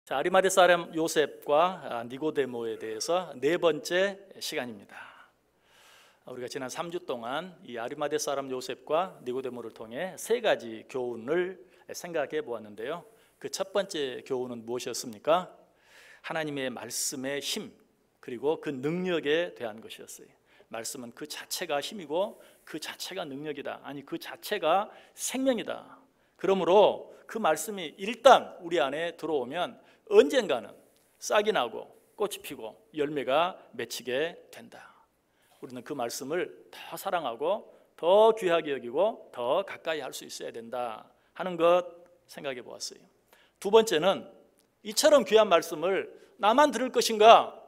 자, 아리마대 사람 요셉과 니고데모에 대해서 네 번째 시간입니다. 우리가 지난 3주 동안 이 아리마대 사람 요셉과 니고데모를 통해 세 가지 교훈을 생각해 보았는데요. 그 첫 번째 교훈은 무엇이었습니까? 하나님의 말씀의 힘, 그리고 그 능력에 대한 것이었어요. 말씀은 그 자체가 힘이고 그 자체가 능력이다. 아니, 그 자체가 생명이다. 그러므로 그 말씀이 일단 우리 안에 들어오면 언젠가는 싹이 나고 꽃이 피고 열매가 맺히게 된다. 우리는 그 말씀을 더 사랑하고 더 귀하게 여기고 더 가까이 할 수 있어야 된다 하는 것 생각해 보았어요. 두 번째는 이처럼 귀한 말씀을 나만 들을 것인가?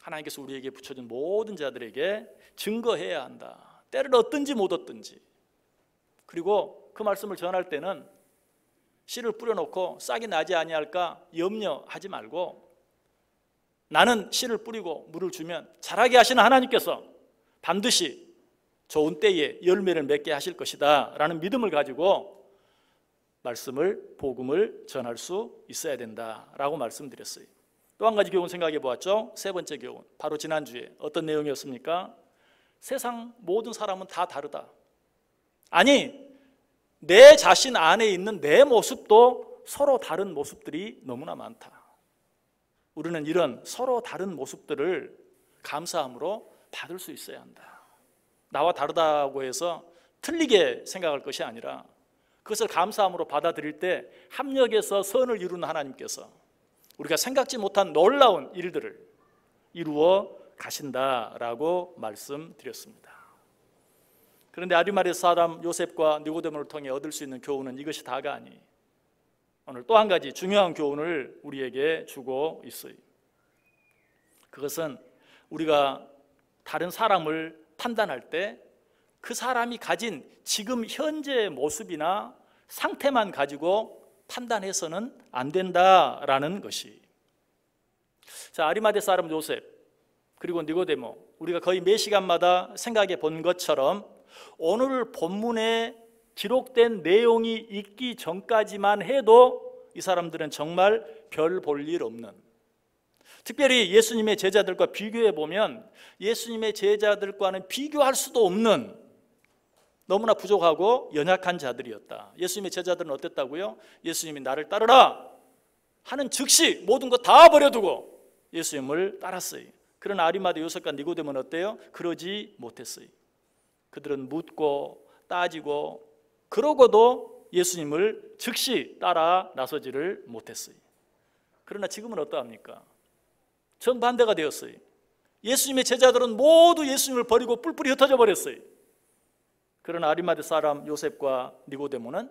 하나님께서 우리에게 붙여준 모든 자들에게 증거해야 한다. 때를 얻든지 못 얻든지. 그리고 그 말씀을 전할 때는 씨를 뿌려놓고 싹이 나지 아니할까 염려하지 말고, 나는 씨를 뿌리고 물을 주면 자라게 하시는 하나님께서 반드시 좋은 때에 열매를 맺게 하실 것이다 라는 믿음을 가지고 말씀을, 복음을 전할 수 있어야 된다라고 말씀드렸어요. 또 한 가지 교훈 생각해 보았죠. 세 번째 교훈, 바로 지난주에 어떤 내용이었습니까? 세상 모든 사람은 다 다르다. 아니, 내 자신 안에 있는 내 모습도 서로 다른 모습들이 너무나 많다. 우리는 이런 서로 다른 모습들을 감사함으로 받을 수 있어야 한다. 나와 다르다고 해서 틀리게 생각할 것이 아니라 그것을 감사함으로 받아들일 때 합력해서 선을 이루는 하나님께서 우리가 생각지 못한 놀라운 일들을 이루어 가신다라고 말씀드렸습니다. 그런데 아리마대 사람 요셉과 니고데모를 통해 얻을 수 있는 교훈은 이것이 다가 아니, 오늘 또 한 가지 중요한 교훈을 우리에게 주고 있어요. 그것은 우리가 다른 사람을 판단할 때 그 사람이 가진 지금 현재의 모습이나 상태만 가지고 판단해서는 안 된다라는 것이. 자, 아리마대 사람 요셉 그리고 니고데모, 우리가 거의 매 시간마다 생각해 본 것처럼 오늘 본문에 기록된 내용이 있기 전까지만 해도 이 사람들은 정말 별 볼 일 없는, 특별히 예수님의 제자들과 비교해 보면 예수님의 제자들과는 비교할 수도 없는 너무나 부족하고 연약한 자들이었다. 예수님의 제자들은 어땠다고요? 예수님이 나를 따르라 하는 즉시 모든 것 다 버려두고 예수님을 따랐어요. 그러나 아리마대 요셉과 니고데모는 어때요? 그러지 못했어요. 그들은 묻고 따지고 그러고도 예수님을 즉시 따라 나서지를 못했어요. 그러나 지금은 어떠합니까? 정반대가 되었어요. 예수님의 제자들은 모두 예수님을 버리고 뿔뿔이 흩어져 버렸어요. 그러나 아리마대 사람 요셉과 니고데모는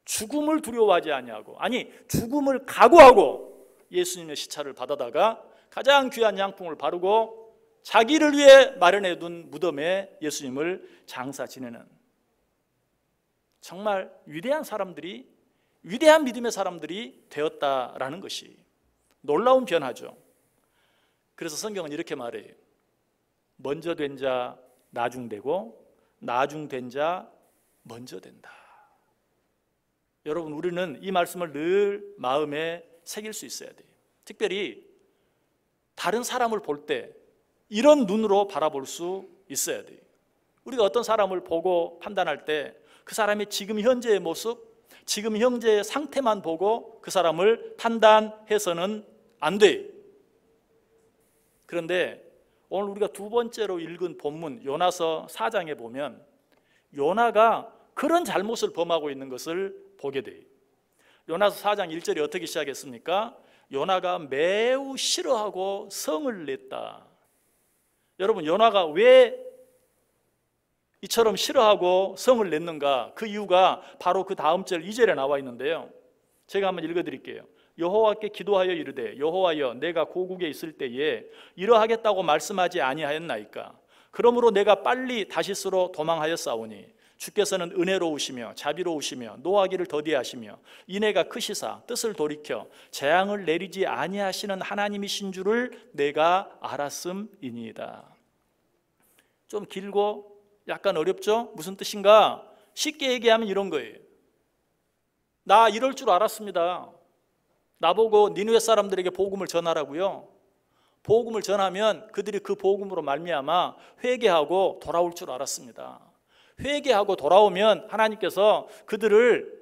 죽음을 두려워하지 아니하고, 아니 죽음을 각오하고 예수님의 시차를 받아다가 가장 귀한 양품을 바르고 자기를 위해 마련해 둔 무덤에 예수님을 장사 지내는 정말 위대한 사람들이, 위대한 믿음의 사람들이 되었다라는 것이 놀라운 변화죠. 그래서 성경은 이렇게 말해요. 먼저 된 자 나중되고 나중된 자 먼저 된다. 여러분, 우리는 이 말씀을 늘 마음에 새길 수 있어야 돼요. 특별히 다른 사람을 볼 때 이런 눈으로 바라볼 수 있어야 돼요. 우리가 어떤 사람을 보고 판단할 때 그 사람의 지금 현재의 모습, 지금 현재의 상태만 보고 그 사람을 판단해서는 안 돼요. 그런데 오늘 우리가 두 번째로 읽은 본문 요나서 4장에 보면 요나가 그런 잘못을 범하고 있는 것을 보게 돼요. 요나서 4장 1절이 어떻게 시작했습니까? 요나가 매우 싫어하고 성을 냈다. 여러분, 요나가 왜 이처럼 싫어하고 성을 냈는가? 그 이유가 바로 그 다음 절 2절에 나와 있는데요. 제가 한번 읽어드릴게요. 여호와께 기도하여 이르되 여호와여, 내가 고국에 있을 때에 이러하겠다고 말씀하지 아니하였나이까? 그러므로 내가 빨리 다시스로 도망하였사오니 주께서는 은혜로우시며 자비로우시며 노하기를 더디하시며 인애가 크시사 뜻을 돌이켜 재앙을 내리지 아니하시는 하나님이신 줄을 내가 알았음이니이다. 좀 길고 약간 어렵죠? 무슨 뜻인가? 쉽게 얘기하면 이런 거예요. 나 이럴 줄 알았습니다. 나보고 니느웨 사람들에게 복음을 전하라고요. 복음을 전하면 그들이 그 복음으로 말미암아 회개하고 돌아올 줄 알았습니다. 회개하고 돌아오면 하나님께서 그들을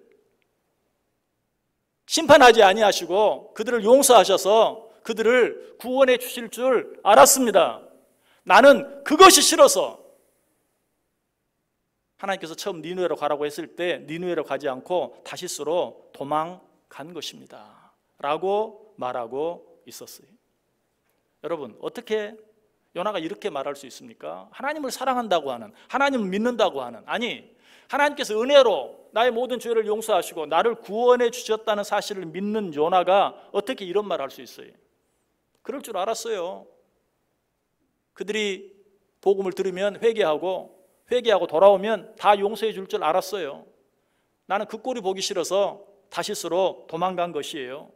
심판하지 아니하시고 그들을 용서하셔서 그들을 구원해 주실 줄 알았습니다. 나는 그것이 싫어서 하나님께서 처음 니느웨로 가라고 했을 때 니느웨로 가지 않고 다시스로 도망간 것입니다 라고 말하고 있었어요. 여러분, 어떻게 요나가 이렇게 말할 수 있습니까? 하나님을 사랑한다고 하는, 하나님을 믿는다고 하는, 아니 하나님께서 은혜로 나의 모든 죄를 용서하시고 나를 구원해 주셨다는 사실을 믿는 요나가 어떻게 이런 말을 할 수 있어요? 그럴 줄 알았어요. 그들이 복음을 들으면 회개하고 돌아오면 다 용서해 줄 줄 알았어요. 나는 그 꼴이 보기 싫어서 다시스로 도망간 것이에요.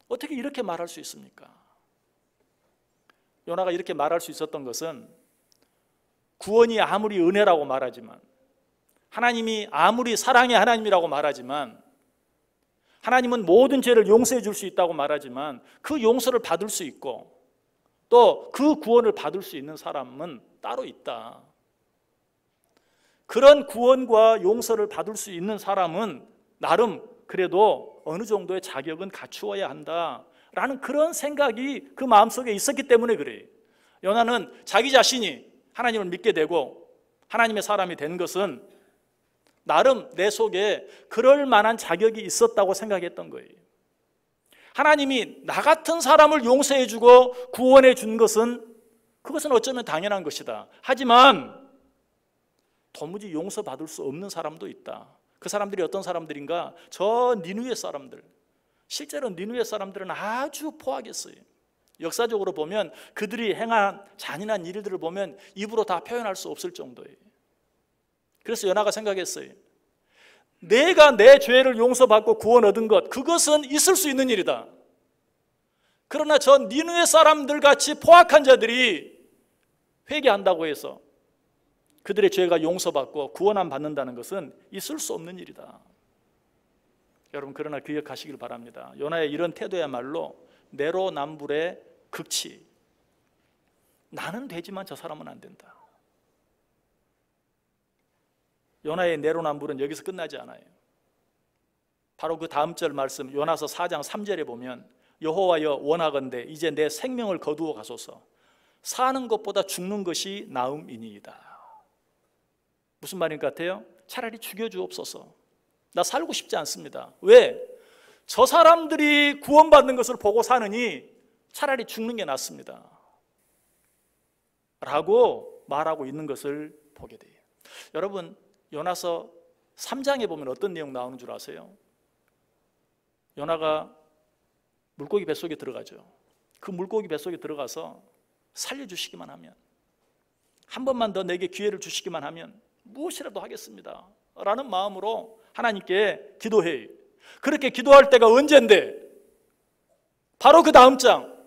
어떻게 이렇게 말할 수 있습니까? 요나가 이렇게 말할 수 있었던 것은 구원이 아무리 은혜라고 말하지만, 하나님이 아무리 사랑의 하나님이라고 말하지만, 하나님은 모든 죄를 용서해 줄 수 있다고 말하지만 그 용서를 받을 수 있고 또 그 구원을 받을 수 있는 사람은 따로 있다. 그런 구원과 용서를 받을 수 있는 사람은 나름 그래도 어느 정도의 자격은 갖추어야 한다라는 그런 생각이 그 마음속에 있었기 때문에 그래요. 요나는 자기 자신이 하나님을 믿게 되고 하나님의 사람이 된 것은 나름 내 속에 그럴 만한 자격이 있었다고 생각했던 거예요. 하나님이 나 같은 사람을 용서해 주고 구원해 준 것은 그것은 어쩌면 당연한 것이다. 하지만 도무지 용서받을 수 없는 사람도 있다. 그 사람들이 어떤 사람들인가? 저 니느웨 사람들. 실제로 니느웨 사람들은 아주 포악했어요. 역사적으로 보면 그들이 행한 잔인한 일들을 보면 입으로 다 표현할 수 없을 정도예요. 그래서 요나가 생각했어요. 내가 내 죄를 용서받고 구원 얻은 것, 그것은 있을 수 있는 일이다. 그러나 저 니느웨 사람들 같이 포악한 자들이 회개한다고 해서 그들의 죄가 용서받고 구원함 받는다는 것은 있을 수 없는 일이다. 여러분, 그러나 기억하시길 바랍니다. 요나의 이런 태도야말로 내로남불의 극치. 나는 되지만 저 사람은 안 된다. 요나의 내로남불은 여기서 끝나지 않아요. 바로 그 다음 절 말씀 요나서 4장 3절에 보면 여호와여 원하건대 이제 내 생명을 거두어 가소서. 사는 것보다 죽는 것이 나음이니이다. 무슨 말인 것 같아요? 차라리 죽여주옵소서. 나 살고 싶지 않습니다. 왜? 저 사람들이 구원받는 것을 보고 사느니 차라리 죽는 게 낫습니다 라고 말하고 있는 것을 보게 돼요. 여러분, 요나서 3장에 보면 어떤 내용 나오는 줄 아세요? 요나가 물고기 뱃속에 들어가죠. 그 물고기 뱃속에 들어가서 살려주시기만 하면, 한 번만 더 내게 기회를 주시기만 하면 무엇이라도 하겠습니다 라는 마음으로 하나님께 기도해요. 그렇게 기도할 때가 언젠데 바로 그 다음 장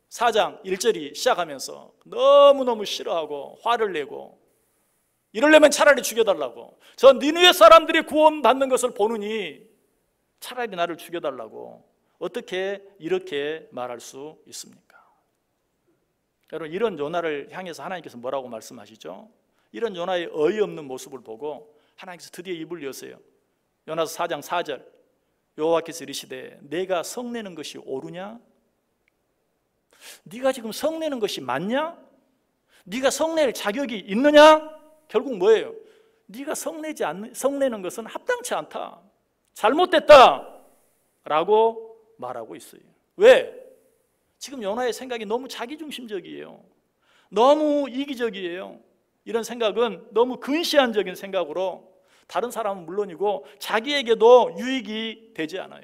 4장 1절이 시작하면서 너무너무 싫어하고 화를 내고 이러려면 차라리 죽여달라고, 저 니느웨 사람들이 구원받는 것을 보느니 차라리 나를 죽여달라고 어떻게 이렇게 말할 수 있습니까? 여러분, 이런 요나를 향해서 하나님께서 뭐라고 말씀하시죠? 이런 요나의 어이없는 모습을 보고 하나님께서 드디어 입을 여세요. 요나서 4장 4절 여호와께서 이르시되 내가 성내는 것이 옳으냐? 네가 지금 성내는 것이 맞냐? 네가 성낼 자격이 있느냐? 결국 뭐예요? 네가 성내는 것은 합당치 않다, 잘못됐다 라고 말하고 있어요. 왜? 지금 요나의 생각이 너무 자기중심적이에요. 너무 이기적이에요. 이런 생각은 너무 근시안적인 생각으로 다른 사람은 물론이고 자기에게도 유익이 되지 않아요.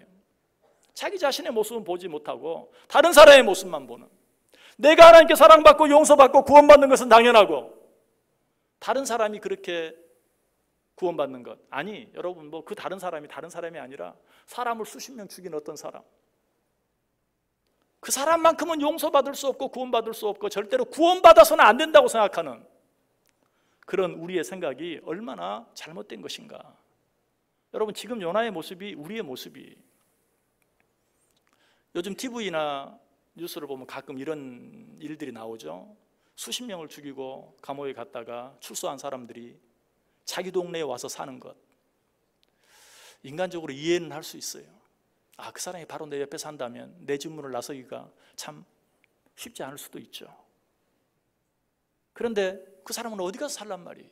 자기 자신의 모습은 보지 못하고 다른 사람의 모습만 보는, 내가 하나님께 사랑받고 용서받고 구원받는 것은 당연하고 다른 사람이 그렇게 구원받는 것, 아니 여러분, 뭐 그 다른 사람이 아니라 사람을 수십 명 죽인 어떤 사람, 그 사람만큼은 용서받을 수 없고 구원받을 수 없고 절대로 구원받아서는 안 된다고 생각하는 그런 우리의 생각이 얼마나 잘못된 것인가. 여러분, 지금 요나의 모습이 우리의 모습이, 요즘 TV나 뉴스를 보면 가끔 이런 일들이 나오죠. 수십 명을 죽이고 감옥에 갔다가 출소한 사람들이 자기 동네에 와서 사는 것, 인간적으로 이해는 할 수 있어요. 아, 그 사람이 바로 내 옆에 산다면 내 집 문을 나서기가 참 쉽지 않을 수도 있죠. 그런데 그 사람은 어디 가서 살란 말이에요?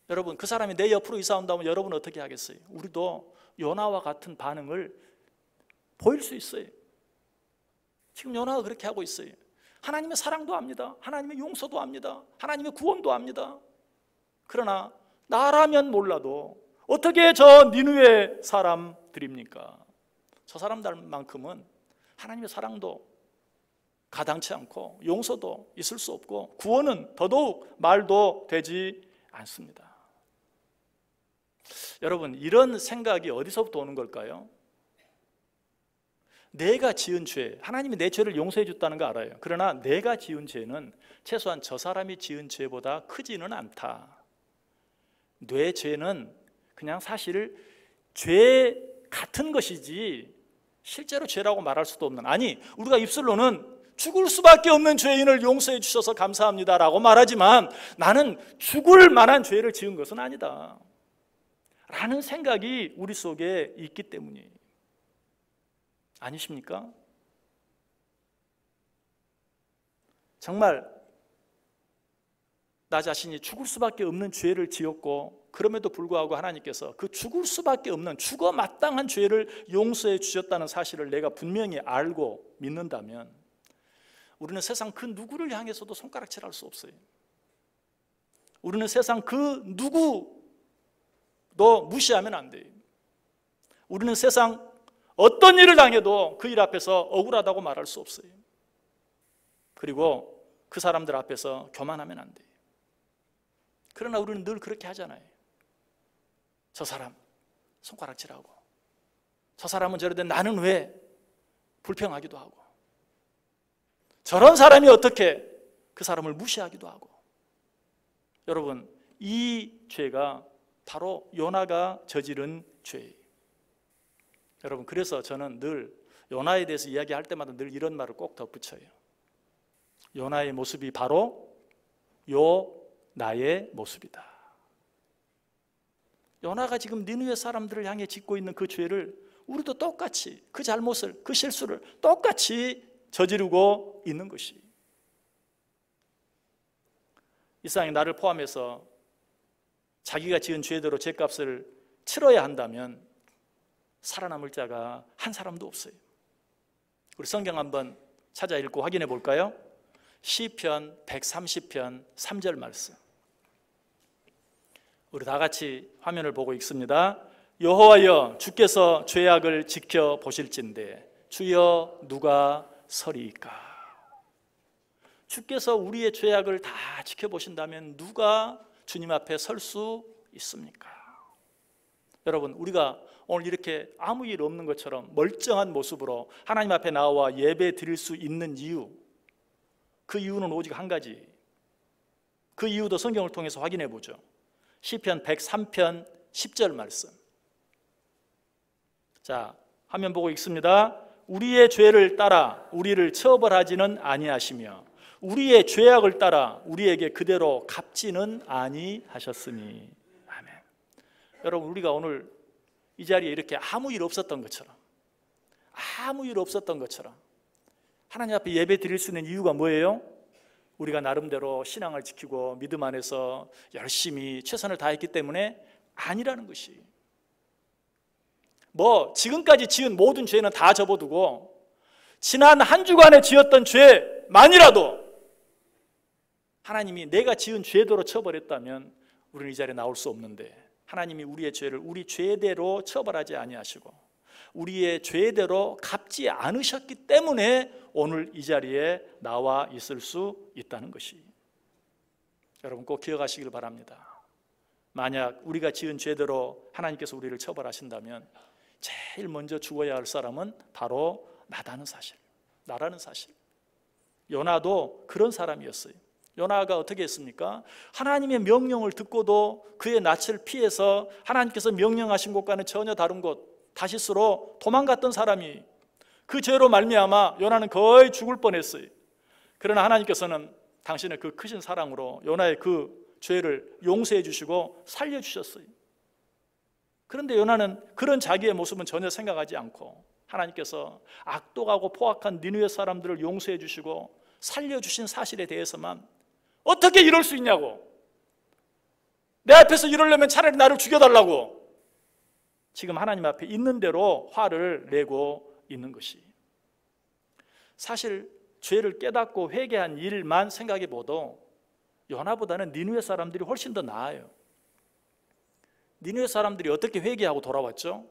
여러분, 그 사람이 내 옆으로 이사 온다면 여러분은 어떻게 하겠어요? 우리도 요나와 같은 반응을 보일 수 있어요. 지금 요나가 그렇게 하고 있어요. 하나님의 사랑도 압니다. 하나님의 용서도 압니다. 하나님의 구원도 압니다. 그러나 나라면 몰라도 어떻게 저 니느웨 사람들입니까? 저 사람들만큼은 하나님의 사랑도 가당치 않고 용서도 있을 수 없고 구원은 더더욱 말도 되지 않습니다. 여러분, 이런 생각이 어디서부터 오는 걸까요? 내가 지은 죄, 하나님이 내 죄를 용서해 줬다는 거 알아요. 그러나 내가 지은 죄는 최소한 저 사람이 지은 죄보다 크지는 않다. 내 죄는 그냥 사실 죄 같은 것이지 실제로 죄라고 말할 수도 없는, 아니 우리가 입술로는 죽을 수밖에 없는 죄인을 용서해 주셔서 감사합니다라고 말하지만 나는 죽을 만한 죄를 지은 것은 아니다 라는 생각이 우리 속에 있기 때문이에요. 아니십니까? 정말 나 자신이 죽을 수밖에 없는 죄를 지었고 그럼에도 불구하고 하나님께서 그 죽을 수밖에 없는 죽어 마땅한 죄를 용서해 주셨다는 사실을 내가 분명히 알고 믿는다면 우리는 세상 그 누구를 향해서도 손가락질할 수 없어요. 우리는 세상 그 누구도 무시하면 안 돼요. 우리는 세상 어떤 일을 당해도 그 일 앞에서 억울하다고 말할 수 없어요. 그리고 그 사람들 앞에서 교만하면 안 돼요. 그러나 우리는 늘 그렇게 하잖아요. 저 사람 손가락질하고 저 사람은 저러는데 나는 왜 불평하기도 하고 저런 사람이 어떻게 그 사람을 무시하기도 하고. 여러분, 이 죄가 바로 요나가 저지른 죄예요. 여러분, 그래서 저는 늘 요나에 대해서 이야기할 때마다 늘 이런 말을 꼭 덧붙여요. 요나의 모습이 바로 나의 모습이다. 요나가 지금 니느웨 사람들을 향해 짓고 있는 그 죄를 우리도 똑같이 그 잘못을, 그 실수를 똑같이 저지르고 있는 것이. 이 세상에 나를 포함해서 자기가 지은 죄대로 죄값을 치러야 한다면 살아남을 자가 한 사람도 없어요. 우리 성경 한번 찾아 읽고 확인해 볼까요? 시편 130편 3절 말씀. 우리 다 같이 화면을 보고 읽습니다. 여호와여, 주께서 죄악을 지켜보실진대 주여 누가 서리이까. 주께서 우리의 죄악을 다 지켜보신다면 누가 주님 앞에 설 수 있습니까? 여러분, 우리가 오늘 이렇게 아무 일 없는 것처럼 멀쩡한 모습으로 하나님 앞에 나와 예배 드릴 수 있는 이유, 그 이유는 오직 한 가지. 그 이유도 성경을 통해서 확인해 보죠. 시편 103편 10절 말씀. 자, 화면 보고 읽습니다. 우리의 죄를 따라 우리를 처벌하지는 아니하시며 우리의 죄악을 따라 우리에게 그대로 갚지는 아니하셨으니. 아멘. 여러분, 우리가 오늘 이 자리에 이렇게 아무 일 없었던 것처럼 하나님 앞에 예배 드릴 수 있는 이유가 뭐예요? 우리가 나름대로 신앙을 지키고 믿음 안에서 열심히 최선을 다했기 때문에 아니라는 것이. 지금까지 지은 모든 죄는 다 접어두고 지난 한 주간에 지었던 죄만이라도 하나님이 내가 지은 죄대로 처벌했다면 우리는 이 자리에 나올 수 없는데, 하나님이 우리의 죄를 우리 죄대로 처벌하지 아니하시고 우리의 죄대로 갚지 않으셨기 때문에 오늘 이 자리에 나와 있을 수 있다는 것이. 여러분, 꼭 기억하시길 바랍니다. 만약 우리가 지은 죄대로 하나님께서 우리를 처벌하신다면 제일 먼저 죽어야 할 사람은 바로 나라는 사실. 요나도 그런 사람이었어요. 요나가 어떻게 했습니까? 하나님의 명령을 듣고도 그의 낯을 피해서 하나님께서 명령하신 곳과는 전혀 다른 곳 다시스로 도망갔던 사람이, 그 죄로 말미암아 요나는 거의 죽을 뻔했어요. 그러나 하나님께서는 당신의 그 크신 사랑으로 요나의 그 죄를 용서해 주시고 살려주셨어요. 그런데 요나는 그런 자기의 모습은 전혀 생각하지 않고 하나님께서 악독하고 포악한 니느웨 사람들을 용서해 주시고 살려주신 사실에 대해서만 어떻게 이럴 수 있냐고, 내 앞에서 이러려면 차라리 나를 죽여달라고 지금 하나님 앞에 있는 대로 화를 내고 있는 것이, 사실 죄를 깨닫고 회개한 일만 생각해 봐도 요나보다는 니느웨 사람들이 훨씬 더 나아요. 니느웨 사람들이 어떻게 회개하고 돌아왔죠?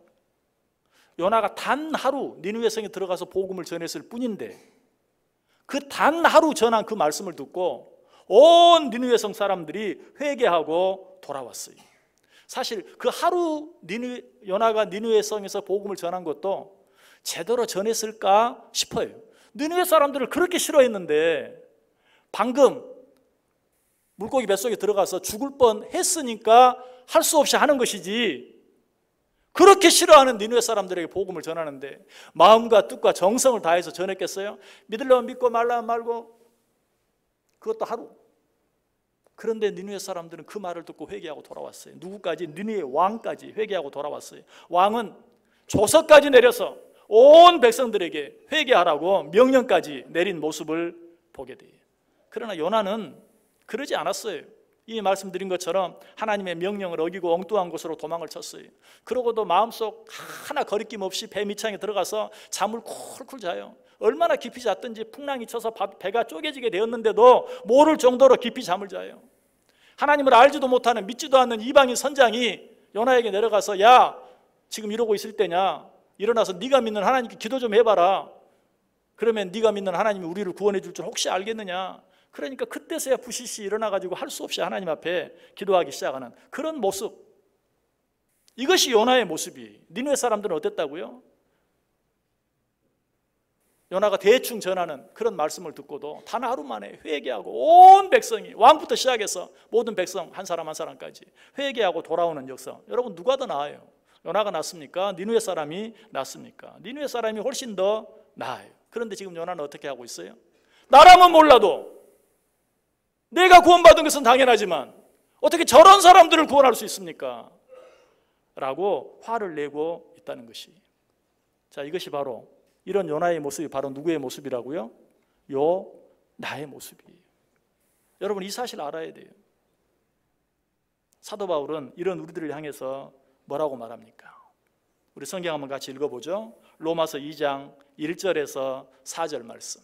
요나가 단 하루 니느웨 성에 들어가서 복음을 전했을 뿐인데 그 단 하루 전한 그 말씀을 듣고 온 니느웨 성 사람들이 회개하고 돌아왔어요. 사실 그 하루 요나가 니느웨 성에서 복음을 전한 것도 제대로 전했을까 싶어요. 니느웨 사람들을 그렇게 싫어했는데 방금 물고기 뱃속에 들어가서 죽을 뻔했으니까 할 수 없이 하는 것이지, 그렇게 싫어하는 니느웨 사람들에게 복음을 전하는데 마음과 뜻과 정성을 다해서 전했겠어요? 믿으려면 믿고 말라면 말고, 그것도 하루. 그런데 니느웨 사람들은 그 말을 듣고 회개하고 돌아왔어요. 누구까지? 니느웨 왕까지 회개하고 돌아왔어요. 왕은 조서까지 내려서 온 백성들에게 회개하라고 명령까지 내린 모습을 보게 돼요. 그러나 요나는 그러지 않았어요. 이 말씀드린 것처럼 하나님의 명령을 어기고 엉뚱한 곳으로 도망을 쳤어요. 그러고도 마음속 하나 거리낌 없이 배 밑창에 들어가서 잠을 쿨쿨 자요. 얼마나 깊이 잤든지 풍랑이 쳐서 배가 쪼개지게 되었는데도 모를 정도로 깊이 잠을 자요. 하나님을 알지도 못하는, 믿지도 않는 이방인 선장이 요나에게 내려가서 야, 지금 이러고 있을 때냐, 일어나서 네가 믿는 하나님께 기도 좀 해봐라. 그러면 네가 믿는 하나님이 우리를 구원해 줄 줄 혹시 알겠느냐. 그러니까 그때서야 부시시 일어나가지고 할 수 없이 하나님 앞에 기도하기 시작하는 그런 모습, 이것이 요나의 모습이. 니느웨 사람들은 어땠다고요? 요나가 대충 전하는 그런 말씀을 듣고도 단 하루 만에 회개하고 온 백성이, 왕부터 시작해서 모든 백성 한 사람 한 사람까지 회개하고 돌아오는 역사. 여러분, 누가 더 나아요? 요나가 낫습니까? 니느웨 사람이 낫습니까? 니느웨 사람이 훨씬 더 나아요. 그런데 지금 요나는 어떻게 하고 있어요? 나라면 몰라도 내가 구원받은 것은 당연하지만 어떻게 저런 사람들을 구원할 수 있습니까? 라고 화를 내고 있다는 것이. 자, 이것이 바로, 이런 요나의 모습이 바로 누구의 모습이라고요? 나의 모습이에요. 여러분, 이 사실 알아야 돼요. 사도 바울은 이런 우리들을 향해서 뭐라고 말합니까? 우리 성경 한번 같이 읽어보죠. 로마서 2장 1절에서 4절 말씀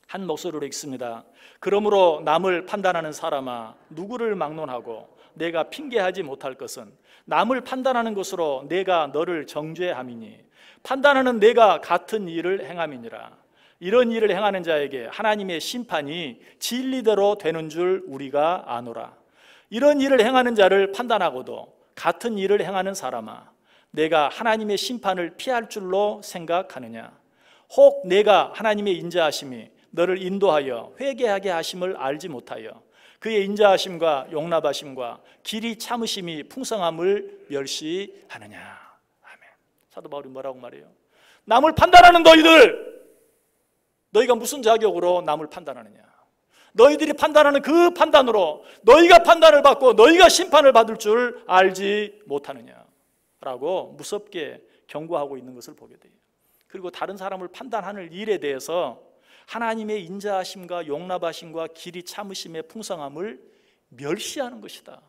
한 목소리로 읽습니다. 그러므로 남을 판단하는 사람아, 누구를 막론하고 내가 핑계하지 못할 것은 남을 판단하는 것으로 내가 너를 정죄함이니 판단하는 내가 같은 일을 행함이니라. 이런 일을 행하는 자에게 하나님의 심판이 진리대로 되는 줄 우리가 아노라. 이런 일을 행하는 자를 판단하고도 같은 일을 행하는 사람아, 내가 하나님의 심판을 피할 줄로 생각하느냐. 혹 내가 하나님의 인자하심이 너를 인도하여 회개하게 하심을 알지 못하여 그의 인자하심과 용납하심과 길이 참으심이 풍성함을 멸시하느냐. 아멘. 사도 바울이 뭐라고 말해요? 남을 판단하는 너희가 무슨 자격으로 남을 판단하느냐. 너희들이 판단하는 그 판단으로 너희가 판단을 받고 너희가 심판을 받을 줄 알지 못하느냐 라고 무섭게 경고하고 있는 것을 보게 돼요. 그리고 다른 사람을 판단하는 일에 대해서 하나님의 인자하심과 용납하심과 길이 참으심의 풍성함을 멸시하는 것이다.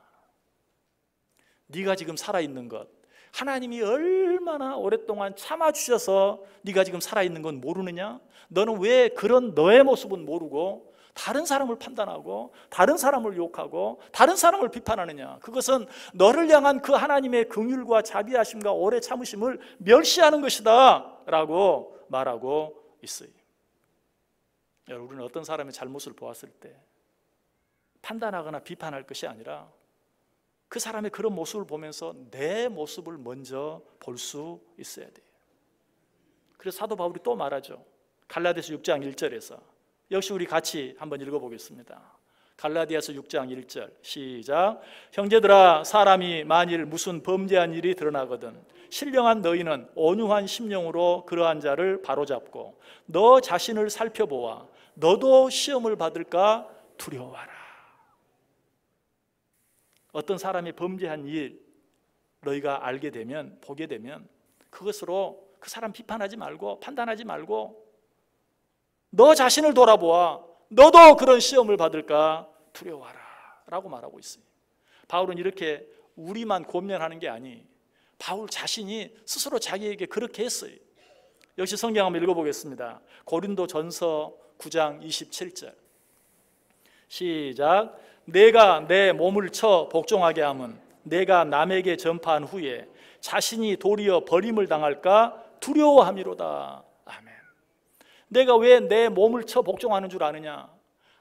네가 지금 살아있는 것, 하나님이 얼마나 오랫동안 참아주셔서 네가 지금 살아있는 건 모르느냐? 너는 왜 그런 너의 모습은 모르고 다른 사람을 판단하고 다른 사람을 욕하고 다른 사람을 비판하느냐? 그것은 너를 향한 그 하나님의 긍휼과 자비하심과 오래 참으심을 멸시하는 것이다 라고 말하고 있어요. 여러분, 우리는 어떤 사람의 잘못을 보았을 때 판단하거나 비판할 것이 아니라 그 사람의 그런 모습을 보면서 내 모습을 먼저 볼 수 있어야 돼요. 그래서 사도 바울이 또 말하죠. 갈라디아서 6장 1절에서 역시 우리 같이 한번 읽어보겠습니다. 갈라디아서 6장 1절 시작. 형제들아, 사람이 만일 무슨 범죄한 일이 드러나거든 신령한 너희는 온유한 심령으로 그러한 자를 바로잡고 너 자신을 살펴보아 너도 시험을 받을까 두려워하라. 어떤 사람이 범죄한 일 너희가 알게 되면, 보게 되면 그것으로 그 사람 비판하지 말고 판단하지 말고 너 자신을 돌아보아 너도 그런 시험을 받을까 두려워하라 라고 말하고 있어요. 바울은 이렇게 우리만 권면하는 게 아니, 바울 자신이 스스로 자기에게 그렇게 했어요. 역시 성경 한번 읽어보겠습니다. 고린도전서 9장 27절 시작. 내가 내 몸을 쳐 복종하게 함은 내가 남에게 전파한 후에 자신이 도리어 버림을 당할까 두려워함이로다. 아멘. 내가 왜 내 몸을 쳐 복종하는 줄 아느냐?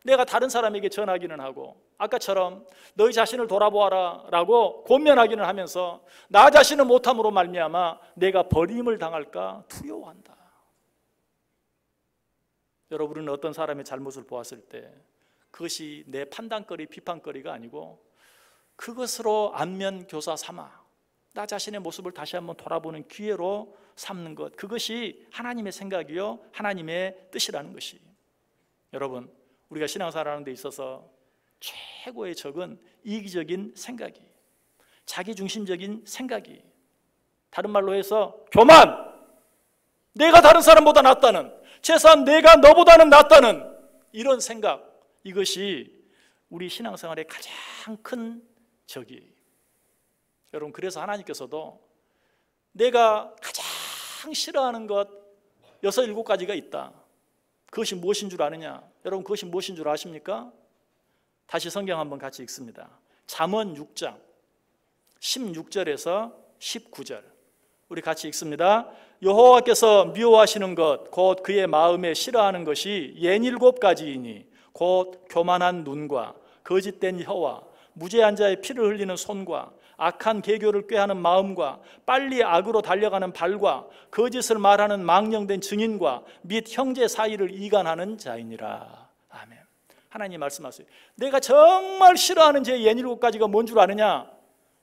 내가 다른 사람에게 전하기는 하고 아까처럼 너희 자신을 돌아보아라 라고 권면하기는 하면서 나 자신은 못함으로 말미암아 내가 버림을 당할까 두려워한다. 여러분은 어떤 사람의 잘못을 보았을 때 그것이 내 판단거리, 비판거리가 아니고 그것으로 안면교사 삼아 나 자신의 모습을 다시 한번 돌아보는 기회로 삼는 것, 그것이 하나님의 생각이요 하나님의 뜻이라는 것이. 여러분, 우리가 신앙생활하는 데 있어서 최고의 적은 이기적인 생각이, 자기중심적인 생각이, 다른 말로 해서 교만, 내가 다른 사람보다 낫다는, 최소한 내가 너보다는 낫다는 이런 생각, 이것이 우리 신앙생활의 가장 큰 적이에요. 여러분, 그래서 하나님께서도 내가 가장 싫어하는 것 6, 7가지가 있다. 그것이 무엇인 줄 아느냐? 여러분, 그것이 무엇인 줄 아십니까? 다시 성경 한번 같이 읽습니다. 잠언 6장 16절에서 19절 우리 같이 읽습니다. 여호와께서 미워하시는 것 곧 그의 마음에 싫어하는 것이 67가지이니 곧 교만한 눈과 거짓된 혀와 무죄한 자의 피를 흘리는 손과 악한 계교를 꾀하는 마음과 빨리 악으로 달려가는 발과 거짓을 말하는 망령된 증인과 및 형제 사이를 이간하는 자이니라. 아멘. 하나님 말씀하세요. 내가 정말 싫어하는 죄 67가지가 뭔 줄 아느냐?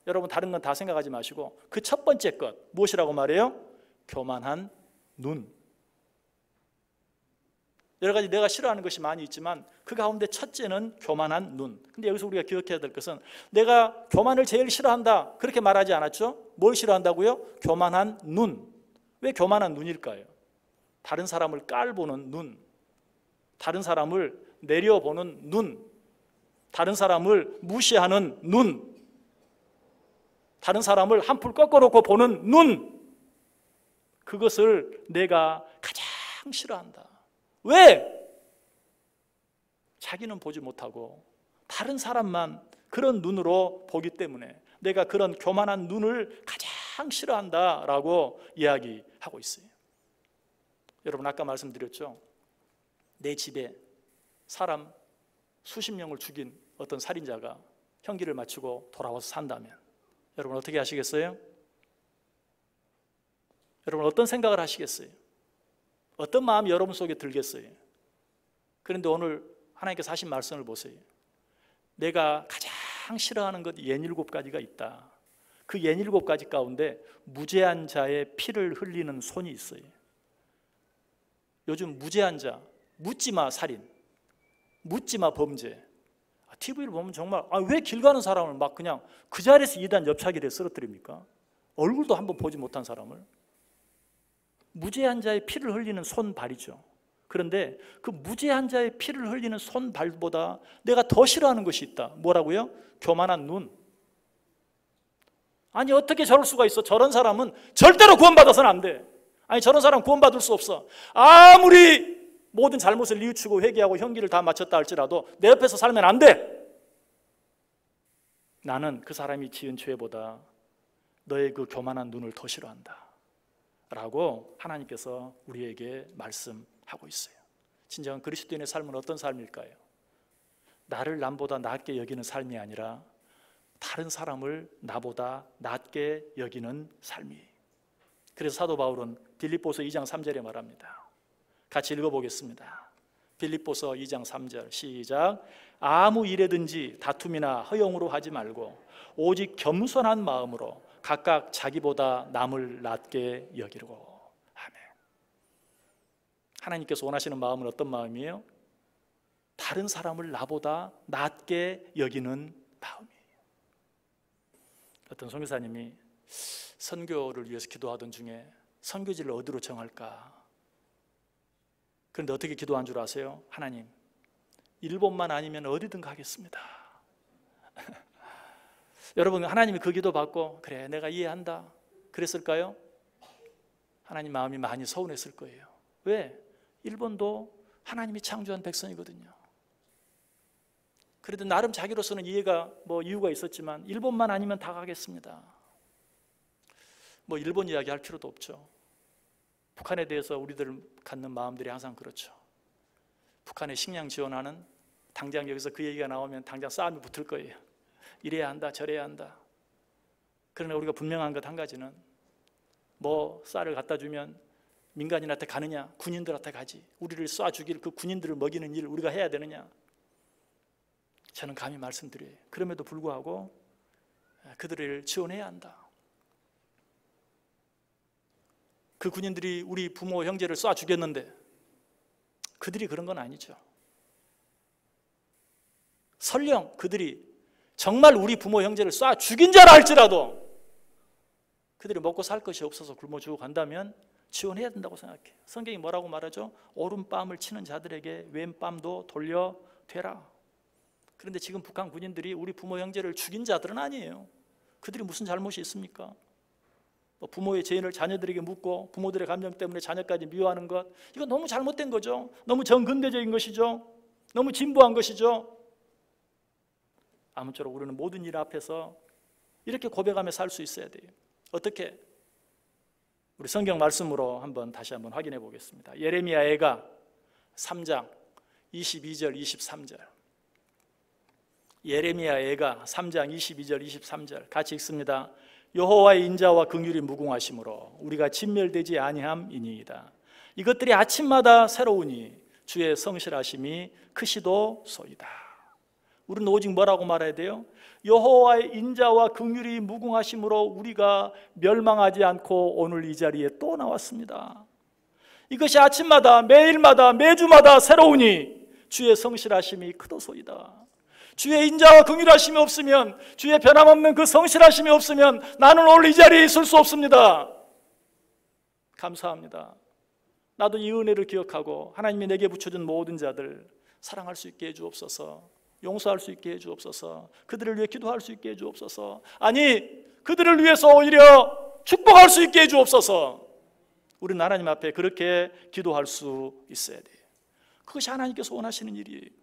여러분, 다른 건 다 생각하지 마시고 그 첫 번째 것 무엇이라고 말해요? 교만한 눈. 여러 가지 내가 싫어하는 것이 많이 있지만 그 가운데 첫째는 교만한 눈. 근데 여기서 우리가 기억해야 될 것은 내가 교만을 제일 싫어한다 그렇게 말하지 않았죠? 뭘 싫어한다고요? 교만한 눈. 왜 교만한 눈일까요? 다른 사람을 깔보는 눈, 다른 사람을 내려보는 눈, 다른 사람을 무시하는 눈, 다른 사람을 한풀 꺾어놓고 보는 눈, 그것을 내가 가장 싫어한다. 왜? 자기는 보지 못하고 다른 사람만 그런 눈으로 보기 때문에 내가 그런 교만한 눈을 가장 싫어한다라고 이야기하고 있어요. 여러분, 아까 말씀드렸죠? 내 집에 사람 수십 명을 죽인 어떤 살인자가 형기를 마치고 돌아와서 산다면 여러분 어떻게 하시겠어요? 여러분 어떤 생각을 하시겠어요? 어떤 마음이 여러분 속에 들겠어요? 그런데 오늘 하나님께서 하신 말씀을 보세요. 내가 가장 싫어하는 것 67가지가 있다. 그 67가지 가운데 무죄한 자의 피를 흘리는 손이 있어요. 요즘 무죄한 자, 묻지마 살인, 묻지마 범죄. TV를 보면 정말 왜 길 가는 사람을 막 그냥 그 자리에서 2단 옆차기를 쓰러뜨립니까? 얼굴도 한번 보지 못한 사람을. 무죄한 자의 피를 흘리는 손발이죠. 그런데 그 무죄한 자의 피를 흘리는 손발보다 내가 더 싫어하는 것이 있다. 뭐라고요? 교만한 눈. 아니 어떻게 저럴 수가 있어? 저런 사람은 절대로 구원받아서는 안 돼. 아니 저런 사람 구원받을 수 없어. 아무리 모든 잘못을 뉘우치고 회개하고 형기를 다 마쳤다 할지라도 내 옆에서 살면 안 돼. 나는 그 사람이 지은 죄보다 너의 그 교만한 눈을 더 싫어한다 라고 하나님께서 우리에게 말씀하고 있어요. 진정한 그리스도인의 삶은 어떤 삶일까요? 나를 남보다 낮게 여기는 삶이 아니라 다른 사람을 나보다 낮게 여기는 삶이에요. 그래서 사도 바울은 빌립보서 2장 3절에 말합니다. 같이 읽어보겠습니다. 빌립보서 2장 3절 시작. 아무 일에든지 다툼이나 허용으로 하지 말고 오직 겸손한 마음으로 각각 자기보다 남을 낮게 여기고. 아멘. 하나님께서 원하시는 마음은 어떤 마음이에요? 다른 사람을 나보다 낮게 여기는 마음이에요. 어떤 선교사님이 선교를 위해서 기도하던 중에 선교지를 어디로 정할까? 그런데 어떻게 기도한 줄 아세요? 하나님, 일본만 아니면 어디든 가겠습니다. 여러분, 하나님이 그 기도 받고 그래 내가 이해한다 그랬을까요? 하나님 마음이 많이 서운했을 거예요. 왜? 일본도 하나님이 창조한 백성이거든요. 그래도 나름 자기로서는 이해가 이유가 있었지만 일본만 아니면 다 가겠습니다. 일본 이야기 할 필요도 없죠. 북한에 대해서 우리들 갖는 마음들이 항상 그렇죠. 북한에 식량 지원하는, 당장 여기서 그 얘기가 나오면 당장 싸움이 붙을 거예요. 이래야 한다 저래야 한다. 그러나 우리가 분명한 것 한 가지는 쌀을 갖다 주면 민간인한테 가느냐, 군인들한테 가지. 우리를 쏴 죽일 그 군인들을 먹이는 일 우리가 해야 되느냐. 저는 감히 말씀드려요. 그럼에도 불구하고 그들을 지원해야 한다. 그 군인들이 우리 부모 형제를 쏴 죽였는데 그들이 그런 건 아니죠. 설령 그들이 정말 우리 부모 형제를 쏴 죽인 자라 할지라도 그들이 먹고 살 것이 없어서 굶어 죽어 간다면 지원해야 된다고 생각해요. 성경이 뭐라고 말하죠? 오른뺨을 치는 자들에게 왼뺨도 돌려대라. 그런데 지금 북한 군인들이 우리 부모 형제를 죽인 자들은 아니에요. 그들이 무슨 잘못이 있습니까? 부모의 죄인을 자녀들에게 묻고 부모들의 감정 때문에 자녀까지 미워하는 것, 이건 너무 잘못된 거죠. 너무 정근대적인 것이죠. 너무 진부한 것이죠. 아무쪼록 우리는 모든 일 앞에서 이렇게 고백하며 살 수 있어야 돼요. 어떻게? 우리 성경 말씀으로 다시 한번 확인해 보겠습니다. 예레미야 애가 3장 22절 23절. 예레미야 애가 3장 22절 23절 같이 읽습니다. 여호와의 인자와 긍휼이 무궁하심으로 우리가 진멸되지 아니함이니이다. 이것들이 아침마다 새로우니 주의 성실하심이 크시도소이다. 우리는 오직 뭐라고 말해야 돼요? 여호와의 인자와 긍휼이 무궁하심으로 우리가 멸망하지 않고 오늘 이 자리에 또 나왔습니다. 이것이 아침마다 매일마다 매주마다 새로우니 주의 성실하심이 크도소이다. 주의 인자와 긍휼하심이 없으면, 주의 변함없는 그 성실하심이 없으면 나는 오늘 이 자리에 있을 수 없습니다. 감사합니다. 나도 이 은혜를 기억하고 하나님이 내게 붙여준 모든 자들 사랑할 수 있게 해주옵소서. 용서할 수 있게 해주옵소서. 그들을 위해 기도할 수 있게 해주옵소서. 아니, 그들을 위해서 오히려 축복할 수 있게 해주옵소서. 우리는 하나님 앞에 그렇게 기도할 수 있어야 돼요. 그것이 하나님께서 원하시는 일이에요.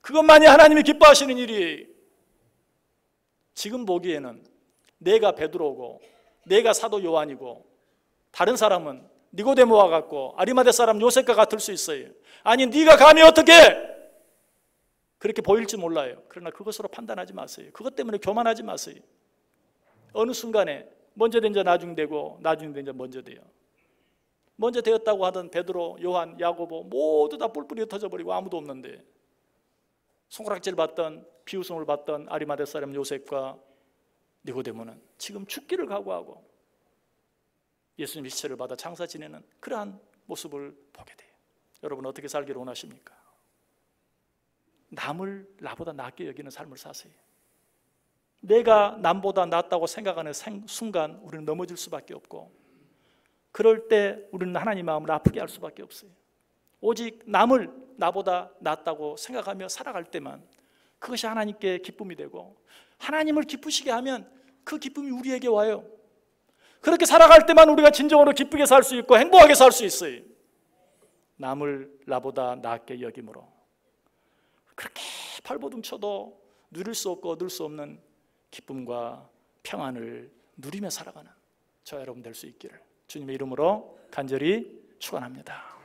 그것만이 하나님이 기뻐하시는 일이에요. 지금 보기에는 내가 베드로고 내가 사도 요한이고 다른 사람은 니고데모와 같고 아리마대 사람 요셉과 같을 수 있어요. 아니, 네가 감히 어떻게 그렇게 보일지 몰라요. 그러나 그것으로 판단하지 마세요. 그것 때문에 교만하지 마세요. 어느 순간에 먼저 된 자 나중 되고 나중 된 자 먼저 돼요. 먼저 되었다고 하던 베드로, 요한, 야고보 모두 다 뿔뿔이 흩어져 버리고 아무도 없는데, 손가락질 받던 비웃음을 받던 아리마대 사람 요셉과 니고데모는 지금 죽기를 각오하고 예수님의 시체를 받아 장사 지내는 그러한 모습을 보게 돼요. 여러분, 어떻게 살기를 원하십니까? 남을 나보다 낫게 여기는 삶을 사세요. 내가 남보다 낫다고 생각하는 순간 우리는 넘어질 수밖에 없고, 그럴 때 우리는 하나님 마음을 아프게 할 수밖에 없어요. 오직 남을 나보다 낫다고 생각하며 살아갈 때만 그것이 하나님께 기쁨이 되고, 하나님을 기쁘시게 하면 그 기쁨이 우리에게 와요. 그렇게 살아갈 때만 우리가 진정으로 기쁘게 살 수 있고 행복하게 살 수 있어요. 남을 나보다 낫게 여김으로 그렇게 발버둥 쳐도 누릴 수 없고 얻을 수 없는 기쁨과 평안을 누리며 살아가는 저 여러분 될 수 있기를 주님의 이름으로 간절히 축원합니다.